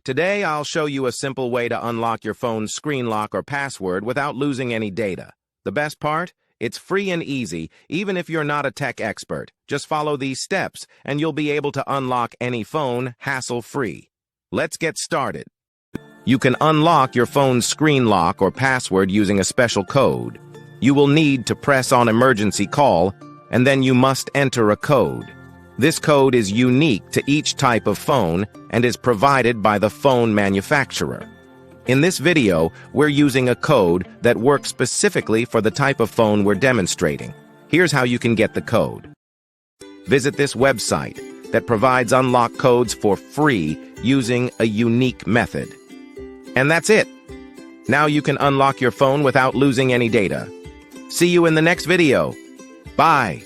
Today, I'll show you a simple way to unlock your phone's screen lock or password without losing any data. The best part? It's free and easy, even if you're not a tech expert. Just follow these steps, and you'll be able to unlock any phone hassle-free. Let's get started. You can unlock your phone's screen lock or password using a special code. You will need to press on emergency call, and then you must enter a code. This code is unique to each type of phone and is provided by the phone manufacturer. In this video, we're using a code that works specifically for the type of phone we're demonstrating. Here's how you can get the code. Visit this website that provides unlock codes for free using a unique method. And that's it. Now you can unlock your phone without losing any data. See you in the next video. Bye.